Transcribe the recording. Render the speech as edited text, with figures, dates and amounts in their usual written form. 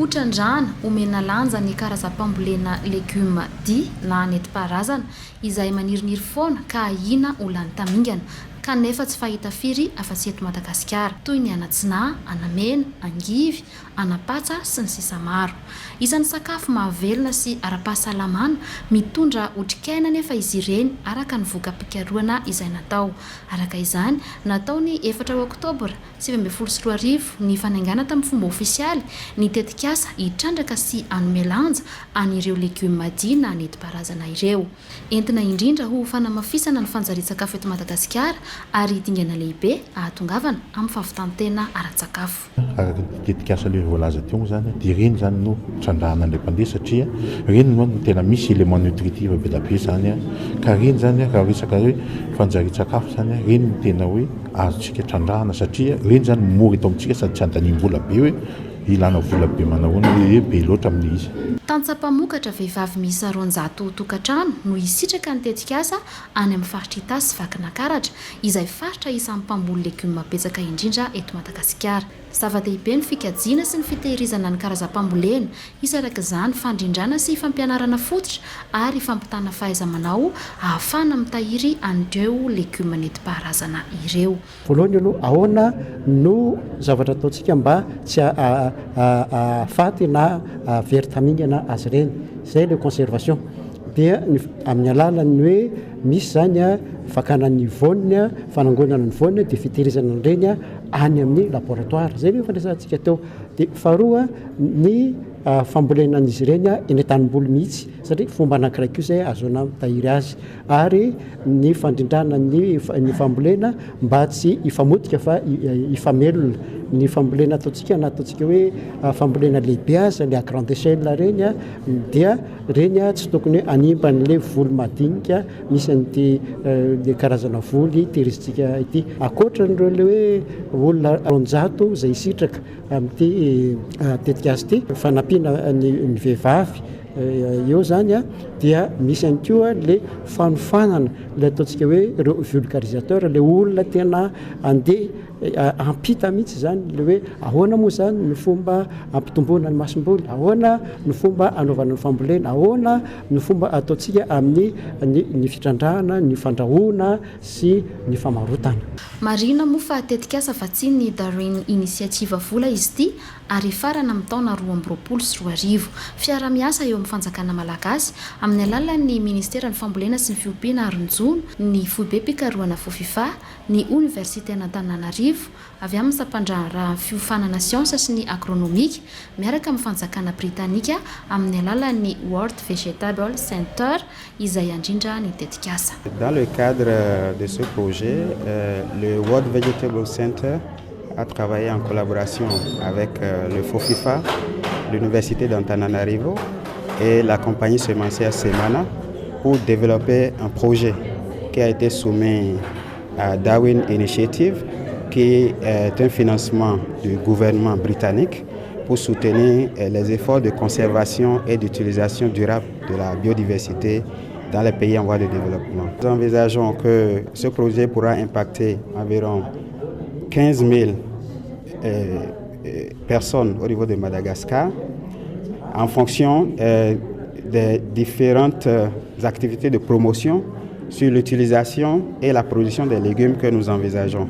Hotrandrana omena lanja ny karazam-pambolena legioma dia na nentim-paharazana izay maniriniry foana ka ahina ho lany tamingana kanefa tsy fahita firy afa-tsy eto Madagasikara toy ny anatsinahy, anamena, angivy, anapatsa sy ny sisa maro. Isan'ny sakafo mahavelona sy ara-pahasalamana mitondra otrikaina nefa izy ireny araka ny vokam-pikarohana izay natao. Araka izany, natao ny 4 Oktobra 2024 ny fanaingana tamin'ny fomba ofisialy ny tetikasa hitrandraka sy hanome lanja an'ireo legioma dia na nentim-paharazana ireo. Entina indrindra ho fanamafisana ny fanjarian-tsakafo eto Madagasikara ary dingana lehibe ahatongavana amin'ny fahavitantena ara-tsakafo. Araka tetikasa ilay voalaza teo zany dia ireny zany no trandrahana an'ilay mpandeha satria ireny no tena misy élément nutritif be da be zany ka ireny zany raha resaka hoe fanjarian-tsakafo zany ireny no tena hoe azontsika trandrahana satria ireny zany mora eto amintsika sady tsy andaniam-bola be hoe ilana vola be manahoana hoe be loatra amin'izy. Tantsa-pamokatra vehivavy miisa 200 tokantrano no hisitraka ny tetikasa any amin'ny faritra Itasy sy Vakinankaratra izay faritra isan'ny mpamboly legioma betsaka indrindra eto Madagasikara. Zava-dehibe ny fikajiana sy ny fitehirizana ny karazam-pambolena isaraka izany fandrindrana sy fampianarana fototra ary fampitana fahaiza-manao ahafahana mitahiry an'ireo legioma nentim-paharazana ireo. Voalohany aloha ahoana no zavatra ataontsika mba tsy faty na very tamingana azy ireny, izay le conservation dia amin'ny alalan'ny hoe misy zany fakana ny voany fanangonana ny voany dia fitehirizana ireny any amin'ny laboratoire, zay no fandraisantsika teo. Dia faharoa ny fambolena an'izy ireny eny an-tanimboly mihitsy satria fomba anankiray koa izay azoana mitahiry azy ary ny fandrindrana ny fambolena mba tsy hifamotika fa hifamelona. Ny fambolena ataontsika na ataontsika hoe fambolena lehibe azy le à grande échelle reny dia reny tsy tokony hanimba n'ilay voly madinika misy an'ity le karazana voly tehirizitsika ity. Akoatran'ireo le hoe olona 200 izay hisitraka amin'ity tetikasa ity fanampiana ny vehivavy eo zany dia misy ihany koa le fanofanana le ataontsika hoe ireo vulgarisateur le olona tena andeha ampita mihitsy zany le hoe ahoana moa zany ny fomba ampitomboana ny masom-boly, ahoana ny fomba anaovana ny fambolena, ahoana ny fomba ataontsika amin'ny ny fitrandrahana, ny fandrahoana sy ny famarotana. Marina moa fa tetikasa fa tsy ny Darwin Initiative vola izy ity ary farana amin'ny taona 2024 fiara-miasa eo amin'ny fanjakana malagasy amin'ny alalan'ny ministera ny fambolena sy ny fiompiana aron-jono ny foibe-pikarohana FOFIFA ny Université Antananarivo avy amin'ny sampandra fiofanana siansa sy ny agronomika miaraka amin'ny fanjakana britanika amin'ny alalan'ny World Vegetable Center izay andrindra ny tetikasa. Dans le cadre de ce projet, le World Vegetable Center a travaillé en collaboration avec le FOFIFA, l'Université d'Antananarivo et la compagnie semencière Semana pour développer un projet qui a été soumis à Darwin Initiative, qui est un financement du gouvernement britannique pour soutenir les efforts de conservation et d'utilisation durable de la biodiversité dans les pays en voie de développement. Nous envisageons que ce projet pourra impacter environ 15 000 personnes au niveau de Madagascar en fonction des différentes activités de promotion sur l'utilisation et la production des légumes que nous envisageons.